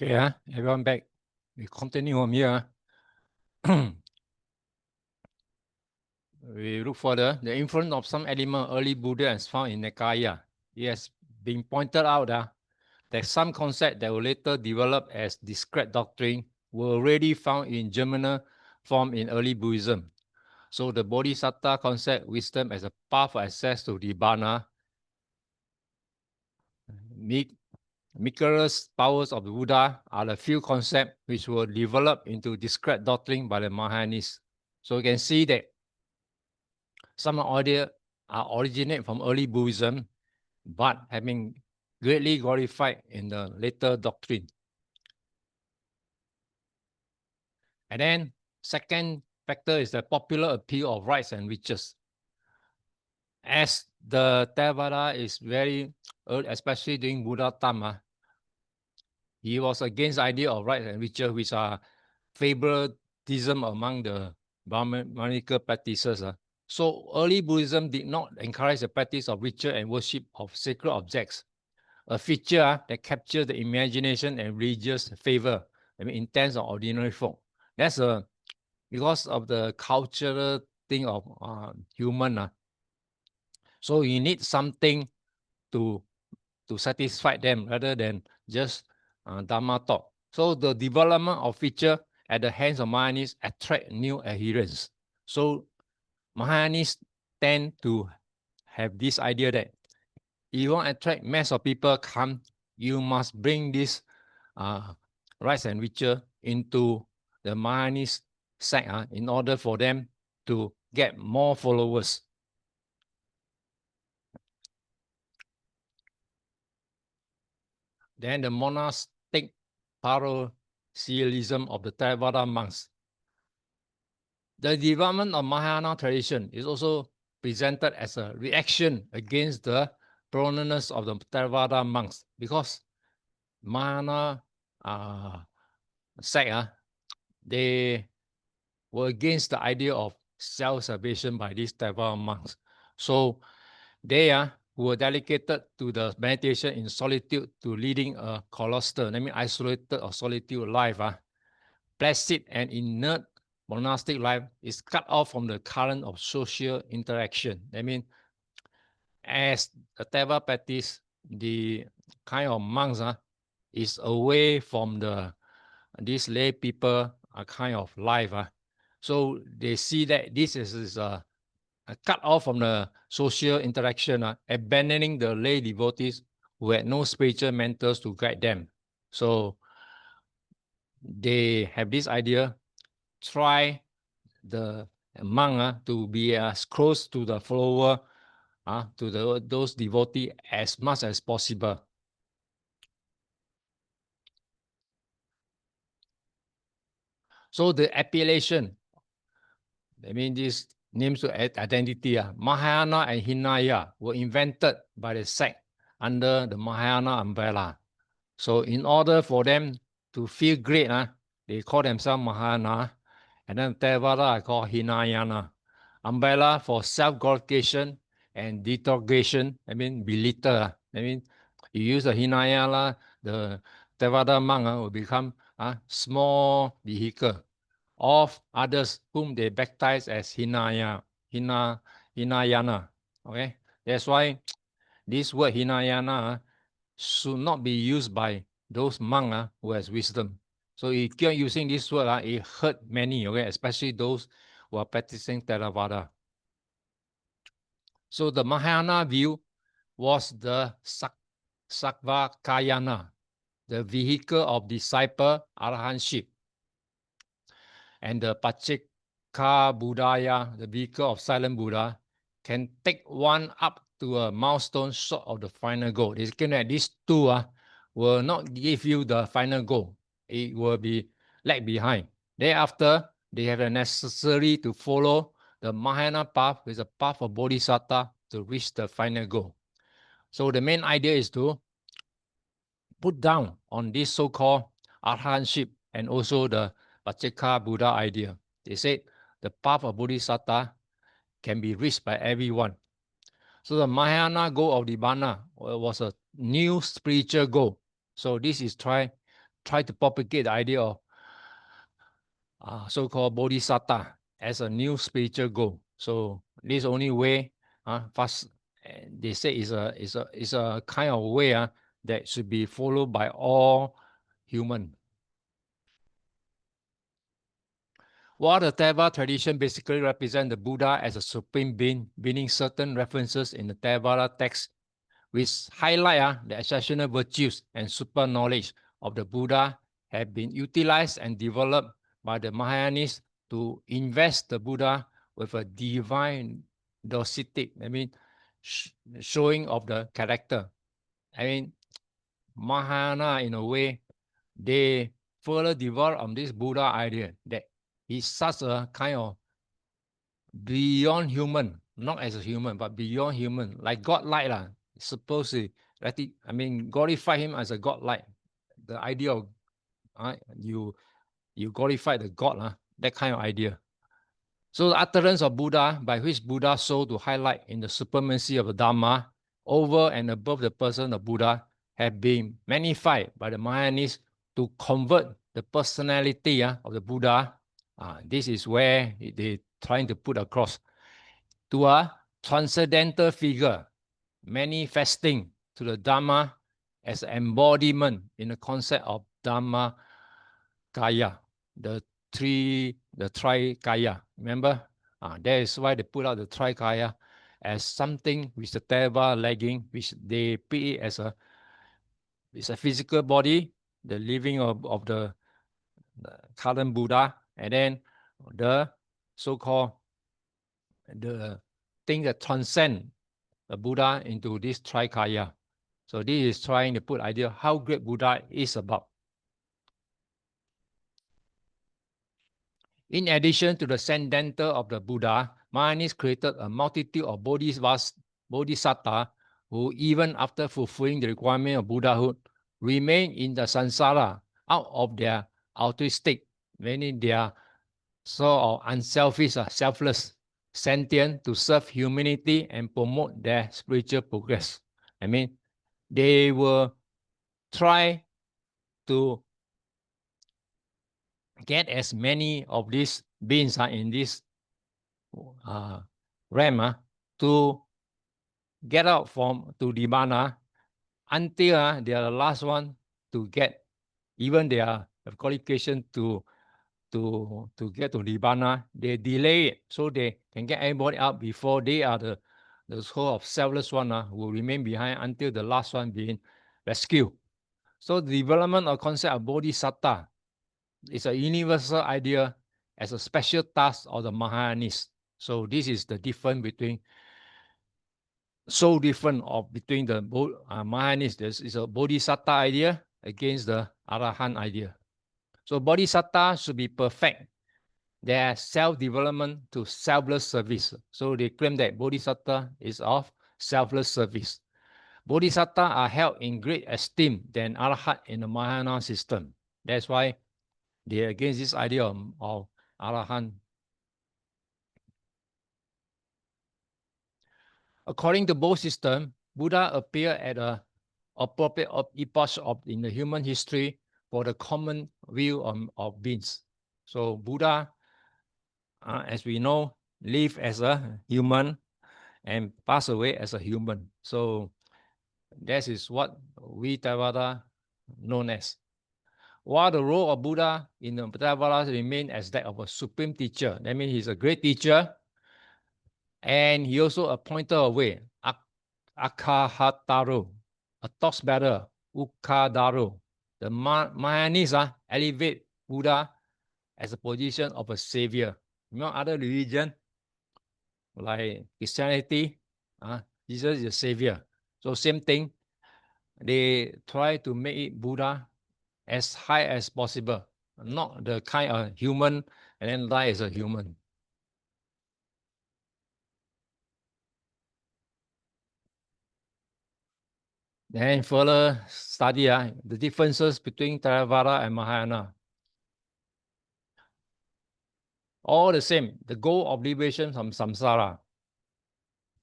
Okay, everyone back. We continue from here. We look for the influence of some element early Buddha as found in Nikaya. It has been pointed out that some concepts that were later developed as discrete doctrine were already found in germinal form in early Buddhism. So the Bodhisattva concept, wisdom as a path of access to Nibbana, miraculous powers of the Buddha are the few concepts which were developed into discrete doctrine by the Mahāyānists. So you can see that some ideas originate from early Buddhism, but have been greatly glorified in the later doctrine. And then second factor is the popular appeal of rights and riches. As the Theravāda is very early, especially during Buddha time, he was against the idea of rights and riches, which are favoritism among the Brahmanical practices. So early Buddhism did not encourage the practice of ritual and worship of sacred objects, a feature that captures the imagination and religious favor, intense or ordinary folk. That's because of the cultural thing of human. So you need something to satisfy them rather than just Dhamma talk. So the development of feature at the hands of Mahāyānists attract new adherents. So Mahāyānists tend to have this idea that if you want to attract mass of people come, you must bring this rights and ritual into the Mahāyānist sect in order for them to get more followers. Then the monastic parochialism of the Theravāda monks. The development of Mahāyāna tradition is also presented as a reaction against the prominence of the Theravāda monks, because Mahāyāna sect, they were against the idea of self-salvation by these Theravāda monks. So they were dedicated to the meditation in solitude, to leading a cloistered, isolated or solitude life. Placid and inert monastic life is cut off from the current of social interaction. As the Theravāda practice, the kind of monks is away from these lay people kind of life. So they see that this is cut off from the social interaction, abandoning the lay devotees who had no spiritual mentors to guide them. So they have this idea, try the monk to be as close to the follower, to those devotees as much as possible. So the appellation, this names to identity, Mahāyāna and Hinayana were invented by the sect under the Mahāyāna umbrella. So in order for them to feel great, they call themselves Mahāyāna, and then Theravāda are called Hinayana. Umbrella for self-glorification and deterioration, belittle. You use the Hinayana, the Theravāda monk will become a small vehicle of others whom they baptize as Hinayana. Okay, that's why this word Hinayana should not be used by those monks who has wisdom. So if you keep using this word, it hurt many, okay, especially those who are practicing Theravāda. So the Mahāyāna view was the Sarvakayana, the vehicle of disciple arahantship, and the Pacceka Buddhaya, the vehicle of silent Buddha, can take one up to a milestone short of the final goal. It's kind of these two will not give you the final goal. It will be lag behind. Thereafter, they have the necessary to follow the Mahāyāna path, with a path of Bodhisattva, to reach the final goal. So the main idea is to put down on this so-called arahantship and also the Pacceka Buddha idea. They said the path of Bodhisattva can be reached by everyone. So the Mahāyāna goal of Nibbana was a new spiritual goal. So this is try try to propagate the idea of so-called bodhisattva as a new spiritual goal. So this only way, they say is a kind of way that should be followed by all human. While the Theravāda tradition basically represents the Buddha as a supreme being, meaning certain references in the Theravāda text which highlight the exceptional virtues and super knowledge of the Buddha have been utilized and developed by the Mahāyānis to invest the Buddha with a divine docility, showing of the character. Mahāyāna, in a way, they further develop on this Buddha idea that he's such a kind of beyond human, not as a human, but beyond human, like God-like. Supposed to, glorify him as a God-like. The idea of you glorify the God, that kind of idea. So the utterance of Buddha, by which Buddha sought to highlight in the supremacy of the Dhamma over and above the person of Buddha, have been magnified by the Mahāyānis to convert the personality of the Buddha. This is where they're trying to put across to a transcendental figure, manifesting to the Dhamma as an embodiment in the concept of Dhamma Kaya, the Trikaya. Remember? That is why they put out the Trikaya as something which the Theravāda lagging, which they put it as it's a physical body, the living of the current Buddha, and then the so-called the thing that transcend the Buddha into this Trikaya. So this is trying to put idea how great Buddha is about. In addition to the Sendenta of the Buddha, Mahāyānis created a multitude of bodhisattvas who, even after fulfilling the requirement of Buddhahood, remain in the samsara out of their altruistic, meaning they are sort of unselfish, selfless, sentient to serve humanity and promote their spiritual progress. They will try to get as many of these beings in this realm to get out to Nibbana until they are the last one to get even their qualification to get to Nibbana. They delay it so they can get everybody out before they are the whole of selfless one who will remain behind until the last one being rescued. So the development of concept of bodhisattva is a universal idea as a special task of the Mahāyānis. So this is the difference between between the Mahāyānis. This is a bodhisattva idea against the Arahant idea. So bodhisattva should be perfect. Their self-development to selfless service. So they claim that bodhisattva is of selfless service. Bodhisattvas are held in great esteem than Arahant in the Mahāyāna system. That's why they are against this idea of Arahant. According to both systems, Buddha appeared at an appropriate epoch in the human history for the common view of beings. So Buddha, as we know, lived as a human and passed away as a human. So that is what we Theravāda known as. While the role of Buddha in the Theravāda remains as that of a supreme teacher, that means he's a great teacher, and he also appointed a way, Akahataro, a thought bearer, Ukadaro. The Mahāyānis elevate Buddha as a position of a savior. You know, other religion like Christianity, Jesus is a savior. So same thing, they try to make it Buddha as high as possible, not the kind of human and then die as a human. Then further study the differences between Theravāda and Mahāyāna. All the same, the goal of liberation from samsara.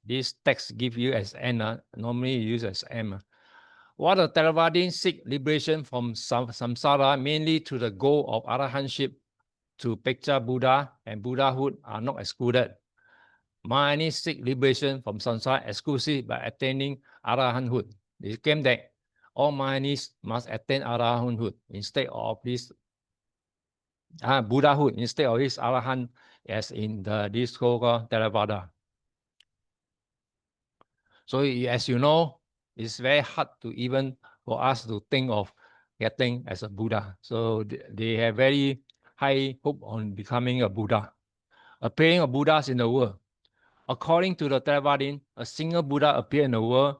This text give you as N, normally used as M. While the Theravādians seek liberation from samsara mainly to the goal of arahantship to picture Buddha and Buddhahood are not excluded. Mahāyānas seek liberation from samsara exclusively by attaining arahanthood. They claim that all Mahāyānas must attain arahanthood instead of his Buddhahood, instead of his arahant, as in this so-called Theravāda. So as you know, it's very hard to even for us to think of getting as a Buddha. So they have very high hope on becoming a Buddha. Appearing of Buddhas in the world. According to the Theravāda, a single Buddha appears in the world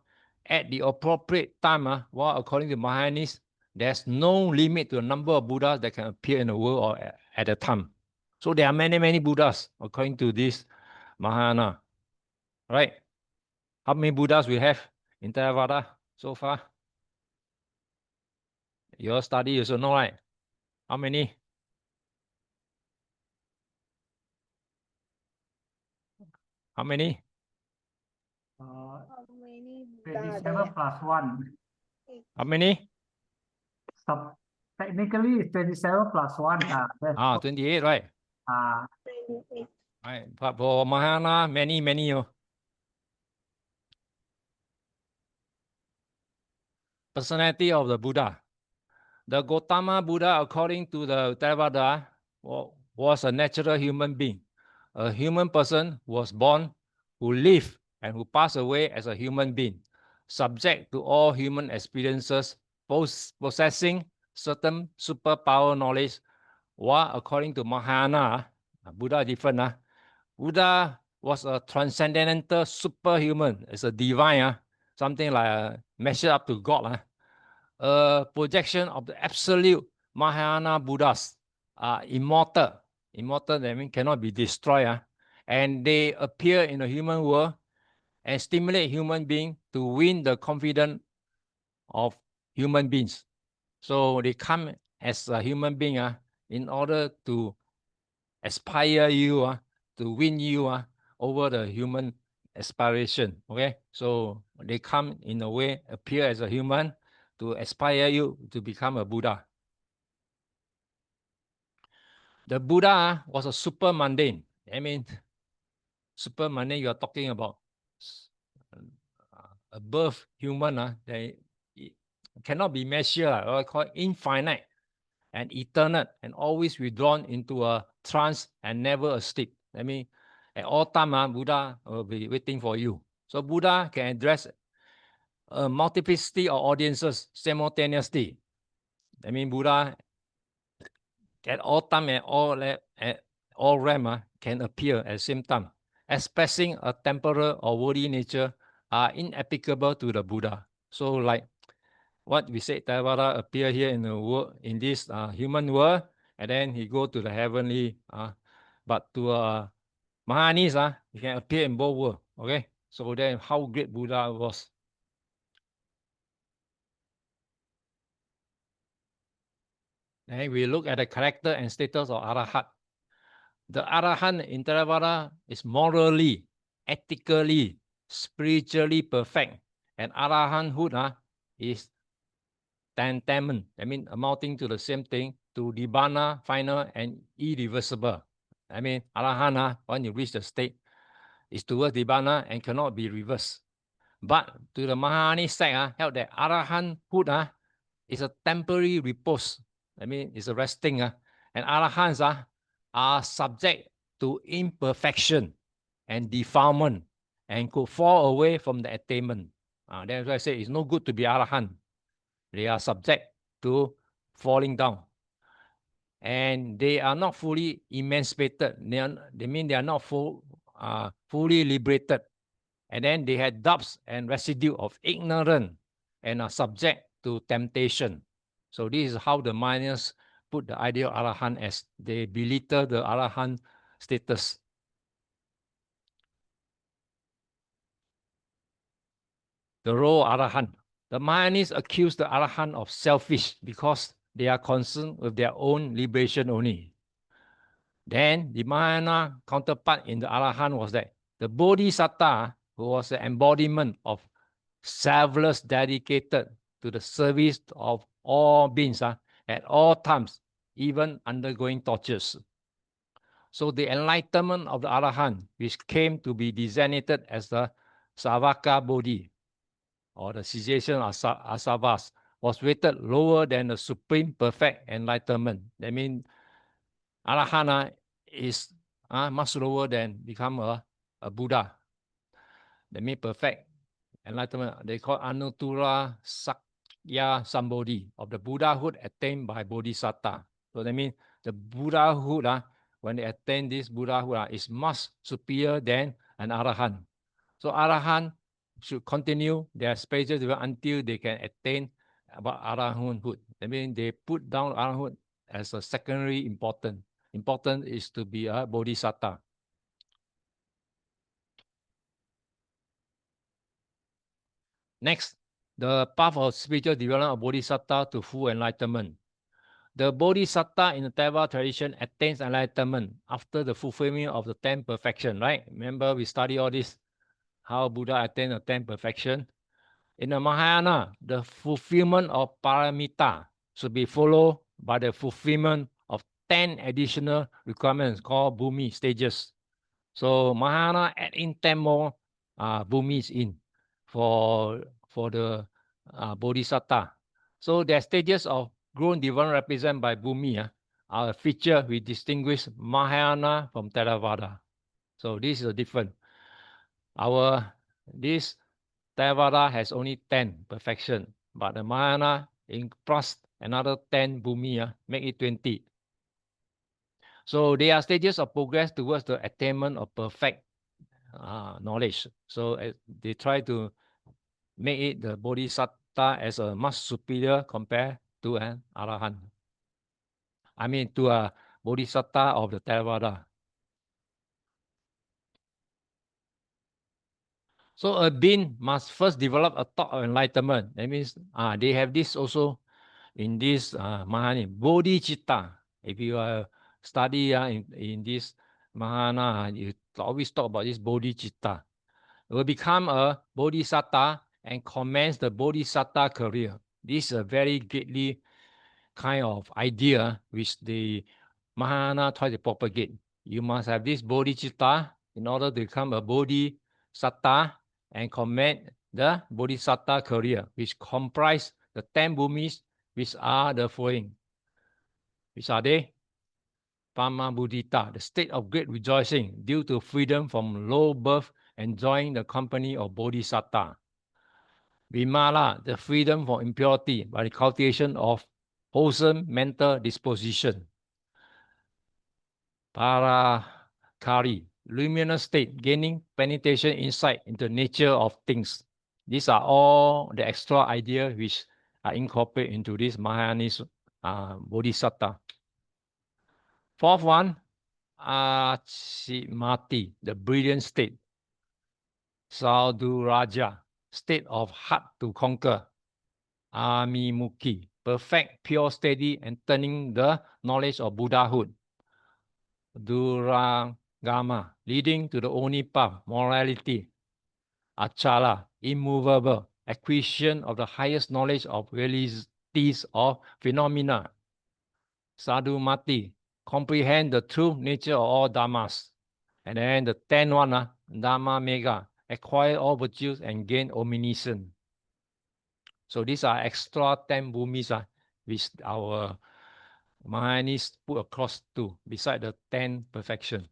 at the appropriate time, while according to Mahāyānas, there's no limit to the number of Buddhas that can appear in the world or at a time. So there are many, many Buddhas according to this Mahāyāna. Right? How many Buddhas we have in Theravāda so far? Your study you should know, right? How many? How many? 27 plus 1. How many? So technically it's 27 plus 1. 28, right? 28. Right. But for Mahāyāna, many, many. Personality of the Buddha. The Gautama Buddha, according to the Theravāda, was a natural human being. A human person who was born, who lived, and who passed away as a human being, subject to all human experiences, possessing certain superpower knowledge, while according to Mahāyāna, Buddha different. Buddha was a transcendental superhuman. It's a divine, something like measured up to God. A projection of the absolute Mahāyāna Buddhas are immortal. Immortal, that means cannot be destroyed. And they appear in the human world and stimulate human beings to win the confidence of human beings. So they come as a human being in order to aspire you, to win you over the human aspiration. Okay, so they come in a way, appear as a human to aspire you to become a Buddha. The Buddha was a super mundane. I mean, super mundane, you are talking about above human, they cannot be measured, or called infinite and eternal, and always withdrawn into a trance and never asleep. I mean, at all time, Buddha will be waiting for you. So Buddha can address a multiplicity of audiences simultaneously. I mean, Buddha at all time and all realm can appear at the same time. Expressing a temporal or worldly nature are inapplicable to the Buddha. So like what we said, Theravāda appear here in the world, in this human world, and then he go to the heavenly. But to Mahāyānas, he can appear in both worlds. Okay, so then how great Buddha was. Then we look at the character and status of Arahant. The Arahant in Theravāda is morally, ethically, spiritually perfect. And Arahanthood is tantamount, I mean amounting to the same thing, to Nibbana, final and irreversible. I mean, Arahant, when you reach the state, is towards Nibbana and cannot be reversed. But to the Mahāyāna sect, held that Arahanthood is a temporary repose. I mean, it's a resting. And Arahants are subject to imperfection and defilement and could fall away from the attainment. That's why I say it's no good to be Arahant. They are subject to falling down. And they are not fully emancipated. They mean they are not fully liberated. And then they had doubts and residue of ignorance and are subject to temptation. So this is how the miners put the idea of Arahant as they belittle the Arahant status. The role of Arahant. The Mahāyānas accuse the Arahant of selfish because they are concerned with their own liberation only. Then the Mahāyāna counterpart in the Arahant was that the Bodhisattva, who was the embodiment of selfless dedicated to the service of all beings at all times, even undergoing tortures. So the enlightenment of the Arahant, which came to be designated as the Savaka Bodhi, or the cessation of asavas, was rated lower than the supreme perfect enlightenment. That means Arahant is much lower than become a Buddha. That means perfect enlightenment. They call Anuttara Sakya Sambodhi, of the Buddhahood attained by Bodhisattva. So that means the Buddhahood, when they attain this Buddhahood, is much superior than an Arahant. So Arahant should continue their spiritual development until they can attain about Arahanthood. That means they put down Arahanthood as a secondary important. Important is to be a Bodhisattva. Next, the path of spiritual development of Bodhisattva to full enlightenment. The Bodhisattva in the Theravāda tradition attains enlightenment after the fulfillment of the 10 perfection, right? Remember we study all this, how Buddha attained the 10 perfection. In the Mahāyāna, the fulfillment of paramita should be followed by the fulfillment of 10 additional requirements called bhumi stages. So Mahāyāna add in 10 more bhumis in for the Bodhisattva. So their stages of grown development represented by bhumi are a feature which distinguish Mahāyāna from Theravāda. So this is a different. This Theravāda has only 10 perfection, but the Mahāyāna in plus another 10 bhumi make it 20. So they are stages of progress towards the attainment of perfect knowledge. So they try to make it the Bodhisattva as a much superior compared to an Arahant. I mean to a Bodhisattva of the Theravāda. So a being must first develop a thought of enlightenment. That means they have this also in this Mahāyāna, bodhicitta. If you study in this Mahāyāna, you always talk about this bodhicitta. It will become a bodhisattva and commence the bodhisattva career. This is a very greatly kind of idea which the Mahāyāna try to propagate. You must have this bodhicitta in order to become a bodhisattva and commence the bodhisattva career, which comprise the 10 bhumis, which are the following. Which are they? Pamabuddhita, the state of great rejoicing due to freedom from low birth, enjoying the company of Bodhisattva. Vimala, the freedom from impurity by the cultivation of wholesome mental disposition. Parakari, luminous state, gaining penetration insight into the nature of things. These are all the extra ideas which are incorporated into this Mahāyāna Bodhisattva. Fourth one, Achimati, the brilliant state. Sadhuraja, state of heart to conquer. Amimukhi, perfect, pure, steady, and turning the knowledge of Buddhahood. Duragama, leading to the only path, morality. Achala, immovable, acquisition of the highest knowledge of realities of phenomena. Sadhumati, comprehend the true nature of all dhammas. And then the 10th one, Dhamma Mega, acquire all virtues and gain omniscience. So these are extra 10 bhumis which our Mahāyānis put across to, beside the 10 perfection.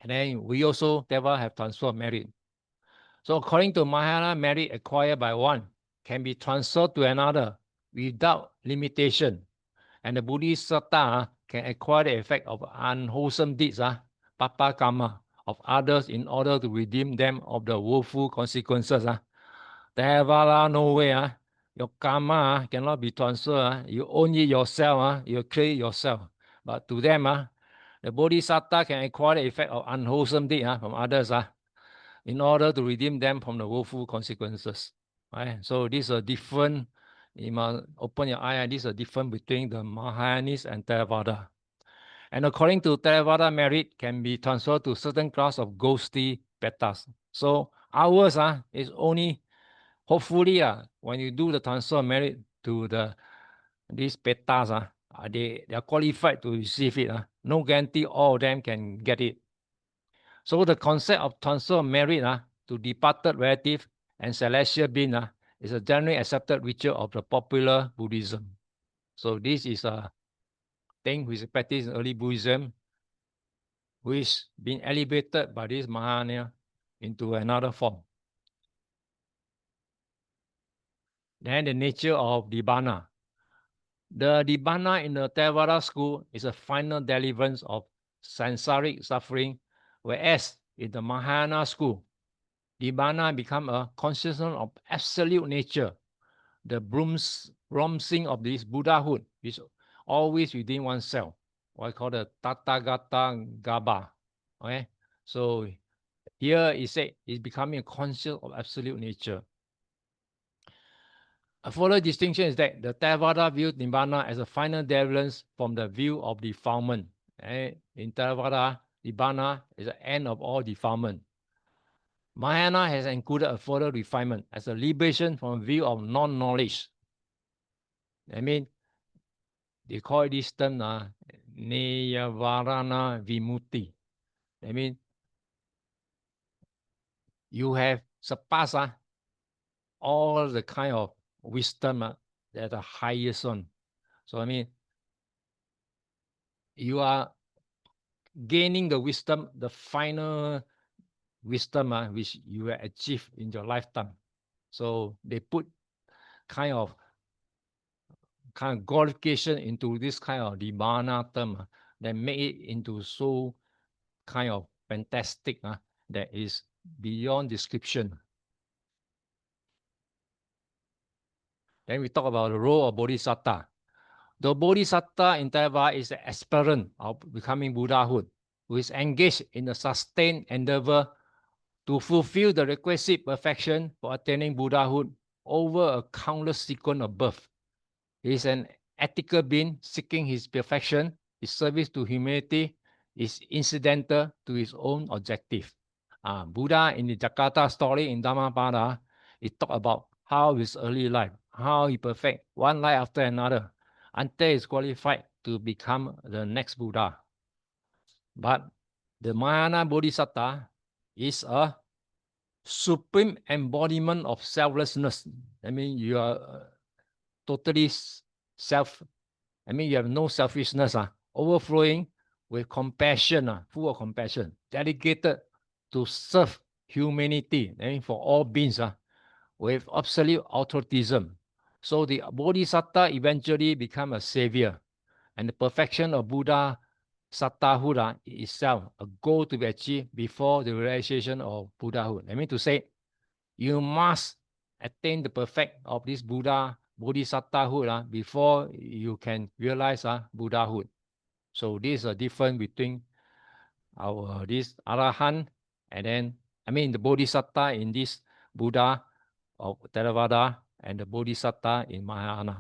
And then we also never have transfer merit. So according to Mahāyāna, merit acquired by one can be transferred to another without limitation. And the Bodhisattva can acquire the effect of unwholesome deeds, papa karma, of others in order to redeem them of the woeful consequences. Theravāda, no way. Your karma cannot be transferred. You own it yourself. You create yourself. But to them, the Bodhisattva can acquire the effect of unwholesome deeds from others in order to redeem them from the woeful consequences. Right? So this is a different. You must open your eye. This is a difference between the Mahāyānis and Theravāda. And according to Theravāda, merit can be transferred to certain class of ghostly pettas. So ours is only hopefully, when you do the transfer of merit to these petas, they are qualified to receive it. No guarantee all of them can get it. So the concept of transfer of merit to departed relative and celestial being is a generally accepted ritual of the popular Buddhism. So this is a thing which is practiced in early Buddhism, which been elevated by this Mahāyāna into another form. Then the nature of Nibbana. The Nibbana in the Theravāda school is a final deliverance of samsaric suffering, whereas in the Mahāyāna school, Nibbana become a consciousness of absolute nature, the blossom of this Buddhahood, which is always within oneself, what I call the Tathagata Gaba. Okay, so here it said it's becoming a conscious of absolute nature. A further distinction is that the Theravāda views Nibbana as a final deliverance from the view of defilement. In Theravāda, Nibbana is the end of all defilement. Mahāyāna has included a further refinement as a liberation from a view of non-knowledge. I mean, they call this term Niyavarana Vimutti. I mean, you have surpassed all the kind of wisdom that the highest one. So I mean, you are gaining the wisdom, the final wisdom which you have achieved in your lifetime. So they put kind of glorification into this kind of Nibbana term that make it into so kind of fantastic that is beyond description. Then we talk about the role of Bodhisattva. The Bodhisattva in Theravāda is the aspirant of becoming Buddhahood, who is engaged in a sustained endeavor to fulfill the requisite perfection for attaining Buddhahood over a countless sequence of birth. He is an ethical being seeking his perfection. His service to humanity is incidental to his own objective. Buddha in the Jakarta story in Dhammapada, it talk about how his early life, how he perfect one life after another until he is qualified to become the next Buddha. But the Mahāyāna Bodhisattva is a supreme embodiment of selflessness. I mean, you are totally you have no selfishness, overflowing with compassion, full of compassion, dedicated to serve humanity, I mean, for all beings, with absolute altruism. So the Bodhisattva eventually become a savior, and the perfection of Buddha Sattahood itself, a goal to be achieved before the realization of Buddhahood. I mean to say, you must attain the perfect of this Buddha Bodhisattvahood before you can realize Buddhahood. So this is a difference between this Arahant and then, the Bodhisattva in this Buddha of Theravāda and the Bodhisattva in Mahāyāna.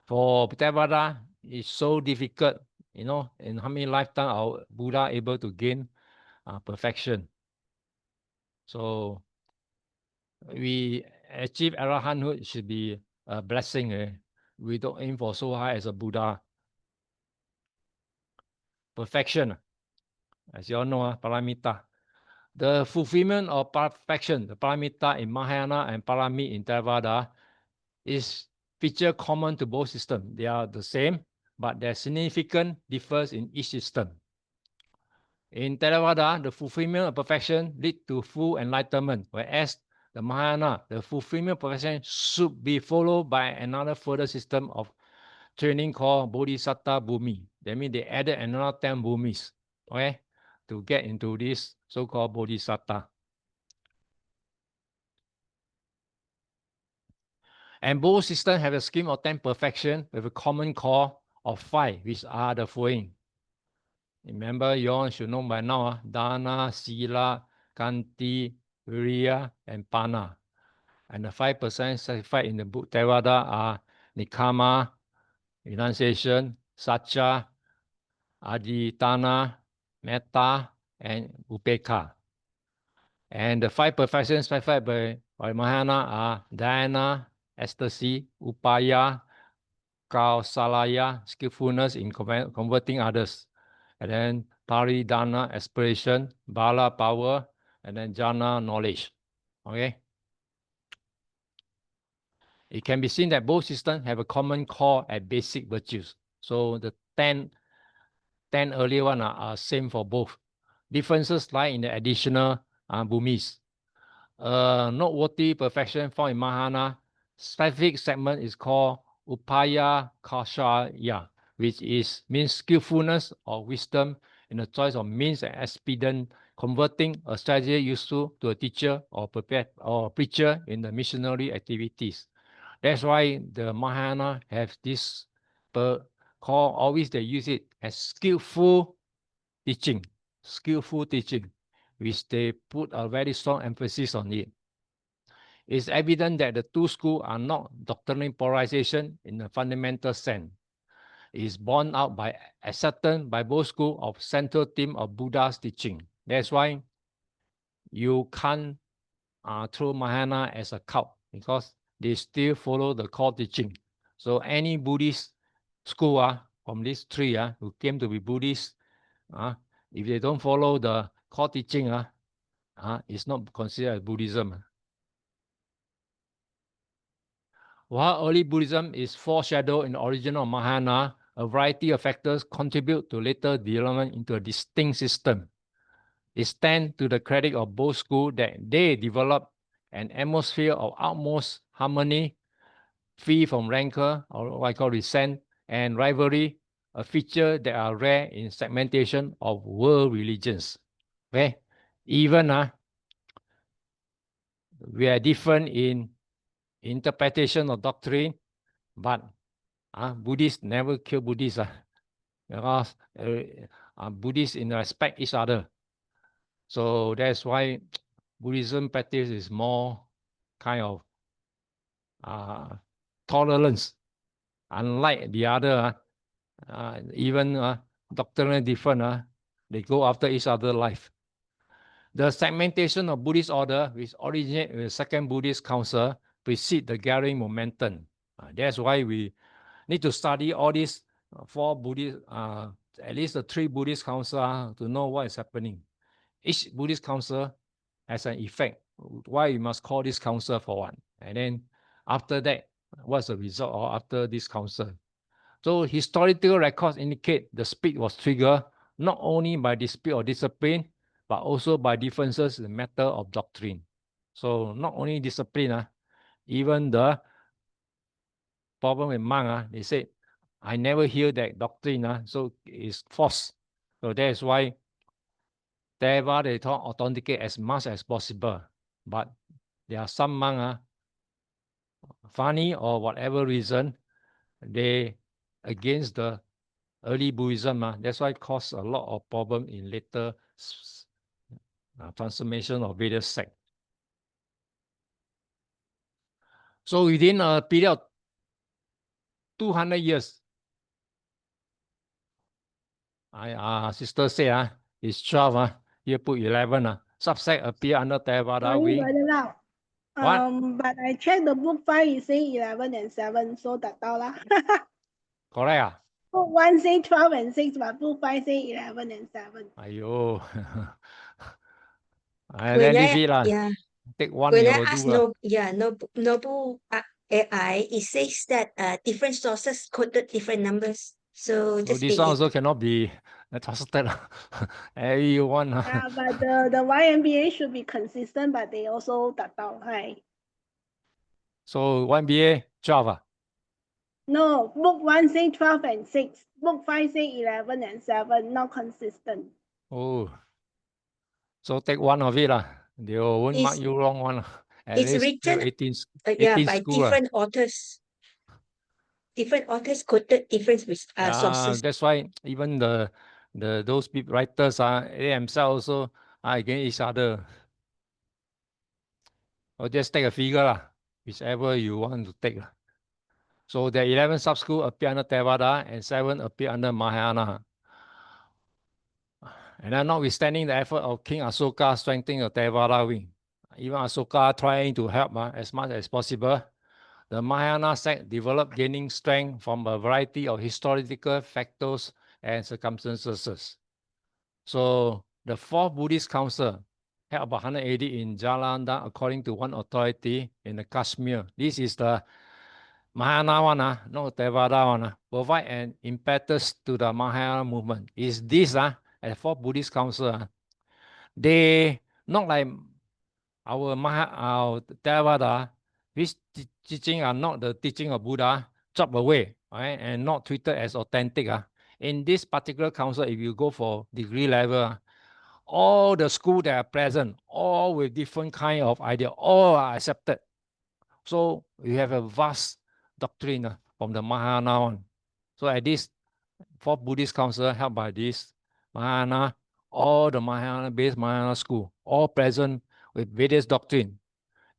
For Theravāda, it's so difficult, in how many lifetimes our Buddha able to gain perfection. So we achieve Arahanthood should be a blessing. We don't aim for so high as a Buddha. Perfection, as you all know, paramita. The fulfillment of perfection, the paramita in Mahāyāna and paramita in Theravāda, is feature common to both systems. They are the same, but their significance differs in each system. In Theravāda, the fulfillment of perfection leads to full enlightenment, whereas the Mahāyāna, the fulfillment of perfection should be followed by another further system of training called Bodhisattva Bhumi. That means they added another 10 Bhumis, okay, to get into this so-called Bodhisattva. And both systems have a scheme of 10 perfection with a common core of 5, which are the following. Remember, you all should know by now, Dana, Sila, Kanti, Viriya, and Pana. And the 5% satisfied in the book Theravāda are Nikama, renunciation, Satya, Aditana, Metta, and Upekkha. And the 5 perfections specified by Mahāyāna are dhyana, ecstasy, upaya, kausalaya, skillfulness in converting others. And then paridana, aspiration, bala, power, and then jhana, knowledge. Okay. It can be seen that both systems have a common core at basic virtues. So the 10 earlier ones are same for both. Differences lie in the additional bhumis. Noteworthy perfection found in Mahāyāna specific segment is called upaya kausalaya, which means skillfulness or wisdom in the choice of means and expedient, converting a strategy useful to a teacher or preacher in the missionary activities. That's why the Mahāyāna have this call, always they use it as skillful teaching, which they put a very strong emphasis on it. It's evident that the two schools are not doctrinal polarization in a fundamental sense. It is borne out by acceptance by both schools of central theme of Buddha's teaching. That's why you can't throw Mahāyāna as a cult, because they still follow the core teaching. So any Buddhist school from these three who came to be Buddhist, if they don't follow the core teaching, it's not considered as Buddhism. While early Buddhism is foreshadowed in the origin of Mahāyāna, a variety of factors contribute to later development into a distinct system. It stands to the credit of both schools that they developed an atmosphere of utmost harmony, free from rancor, or what I call resent, and rivalry, a feature that are rare in segmentation of world religions. Okay? Even we are different in interpretation of doctrine, but Buddhists never kill Buddhists because Buddhists respect each other. So that's why Buddhism practice is more kind of tolerance, unlike the other, even doctrinally different, they go after each other's life. The segmentation of Buddhist order, which originated with the Second Buddhist Council, precedes the gathering momentum. That's why we need to study all these 4 Buddhist, at least the 3 Buddhist councils to know what is happening. Each Buddhist council has an effect. Why we must call this council for one? And then after that, what's the result or after this council? So historical records indicate the split was triggered not only by dispute or discipline, but also by differences in the matter of doctrine. So not only discipline, even the problem with monk, they say, I never hear that doctrine, so it's false. So that's why Theravāda they talk authenticate as much as possible. But there are some monks, funny or whatever reason, they against the early Buddhism. That's why it caused a lot of problem in later transformation of various sects. So within a period of 200 years, sister say it's 12, here put 11. Subsect appear under Theravāda wing. What? But I checked the book 5, it say 11 and 7, so that's all lah. Correct. Book 1 say 12 and 6, but book 5 say 11 and 7. Aiyo. And then leave it. Yeah. Take one. When I ask Noble AI, it says that different sources quoted different numbers. So this one also cannot be trusted. Everyone. But the YMBA should be consistent, but they also high. So YMBA 12. No, book 1 say 12 and 6. Book 5 say 11 and 7, not consistent. Oh. So take one of it. They won't mark you wrong one. At it's least written 18 by school, different authors. Different authors quoted different sources. That's why even those people, writers they themselves also are against each other. Or just take a figure, whichever you want to take. So the 11 sub-schools appear under Theravāda and 7 appear under Mahāyāna. And then notwithstanding the effort of King Asoka strengthening the Theravāda wing, even Asoka trying to help as much as possible, the Mahāyāna sect developed, gaining strength from a variety of historical factors and circumstances. So the fourth Buddhist council held about 180 in Jalandhar, according to one authority in the Kashmir. This is the Mahāyāna one, not Theravāda one, provide an impetus to the Mahāyāna movement. Is this at fourth Buddhist council? They not like our Theravāda, which teaching are not the teaching of Buddha, chopped away, right, and not treated as authentic. In this particular council, if you go for degree level, all the schools that are present, all with different kind of idea, all are accepted. So you have a vast doctrine from the Mahāyāna one. So at this fourth Buddhist council held by this Mahāyāna, all the Mahāyāna-based Mahāyāna school, all present with various doctrine,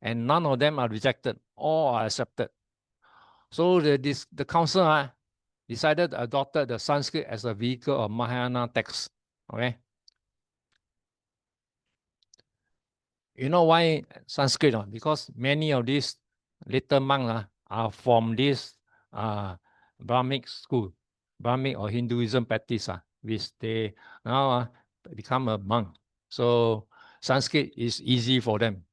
and none of them are rejected, all are accepted. So the council decided to adopt the Sanskrit as a vehicle of Mahāyāna text. Okay. You know why Sanskrit? Because many of these later monks are from this Brahmic school, Brahmic or Hinduism practice, which they now become a monk. So Sanskrit is easy for them.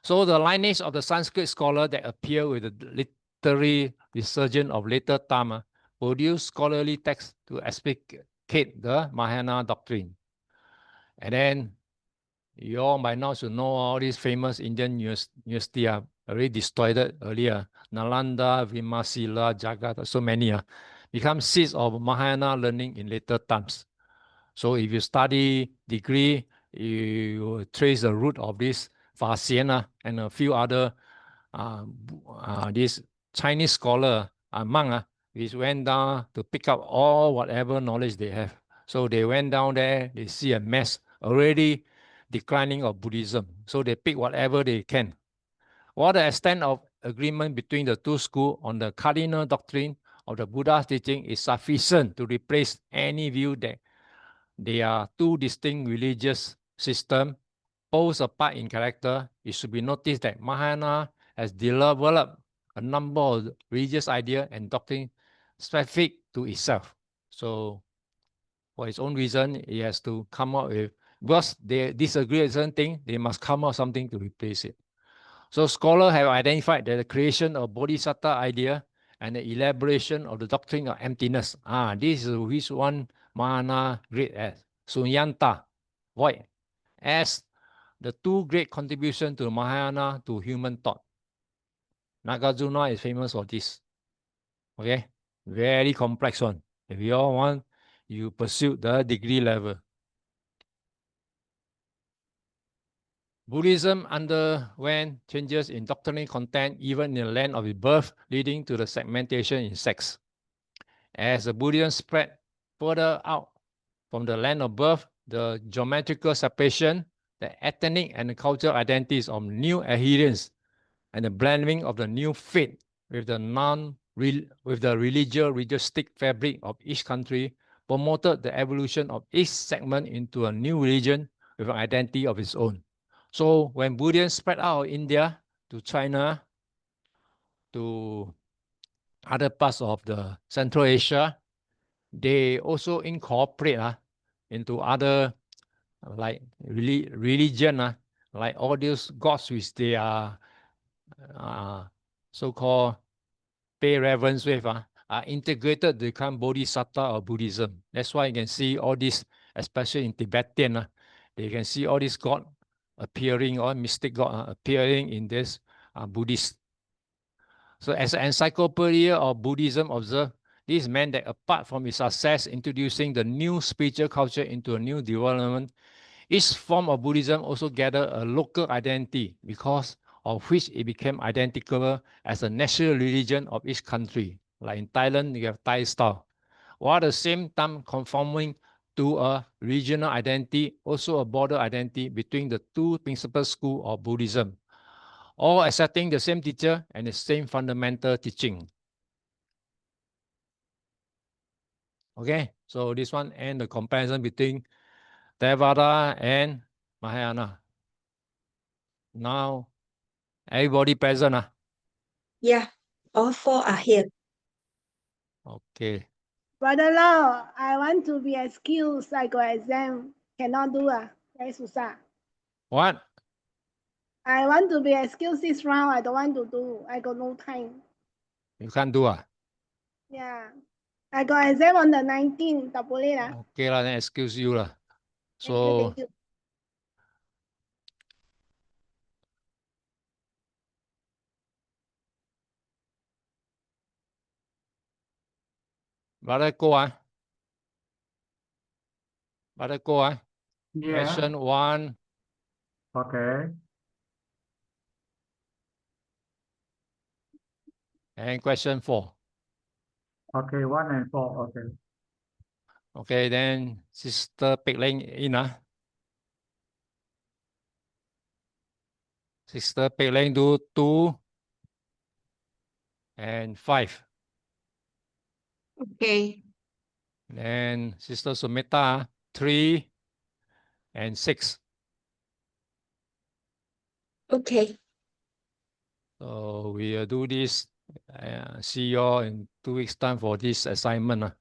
So the lineage of the Sanskrit scholar that appear with the literary resurgence of later time produce scholarly texts to explicate the Mahāyāna doctrine. And then you all by now should know all these famous Indian universities are already destroyed earlier. Nalanda, Vimasila, Jagat, so many become seats of Mahāyāna learning in later times. So if you study degree, you trace the root of this Faxian and a few other this Chinese scholar monk which went down to pick up all whatever knowledge they have. So they went down there, they see a mess already declining of Buddhism. So they pick whatever they can. What the extent of agreement between the two schools on the cardinal doctrine of the Buddha's teaching is sufficient to replace any view that they are two distinct religious systems, poles apart in character. It should be noticed that Mahāyāna has developed a number of religious ideas and doctrine specific to itself. So for its own reason, it has to come up with, because they disagree with certain things, they must come up with something to replace it. So scholars have identified that the creation of Bodhisattva idea and the elaboration of the doctrine of emptiness. This is which one Mahāyāna great as Sunyata, void, as the two great contributions to Mahāyāna to human thought. Nagarjuna is famous for this. Okay, very complex one. If you all want, you pursue the degree level. Buddhism underwent changes in doctrinal content even in the land of its birth, leading to the segmentation in sects. As the Buddhism spread further out from the land of birth, the geometrical separation, the ethnic and the cultural identities of new adherents, and the blending of the new faith with the religious fabric of each country promoted the evolution of each segment into a new religion with an identity of its own. So when Buddhism spread out of India to China, to other parts of the Central Asia, they also incorporate into other like religion, like all those gods which they are so-called pay reverence with, are integrated to become Bodhisattva or Buddhism. That's why you can see all this, especially in Tibetan, they can see all these gods appearing, or mystic god appearing in this Buddhist. So as an encyclopedia of Buddhism observed, this meant that apart from its success introducing the new spiritual culture into a new development, each form of Buddhism also gathered a local identity because of which it became identical as a national religion of each country. Like in Thailand, you have Thai style. While at the same time conforming to a regional identity, also a border identity between the two principal schools of Buddhism, all accepting the same teacher and the same fundamental teaching. Okay, So this one and the comparison between Theravāda and Mahāyāna. Now, everybody present. Yeah, all four are here. Okay. Brother Lau, I want to be excused. I got exam. Cannot do very susah. What? I want to be excused this round. I don't want to do. I got no time. You can't do Yeah. I got exam on the 19th. Tak boleh lah. Okay lah, then excuse you lah. Thank you, So, thank you. brother go Brother go Yeah. Question 1, Okay. and question 4. Okay. 1 and 4. Okay. Okay, then Sister Pek Leng in. Sister Pek Leng do 2 and 5. Okay. Then Sister Sumita 3 and 6. Okay. So we will do this. See you all in 2 weeks' time for this assignment.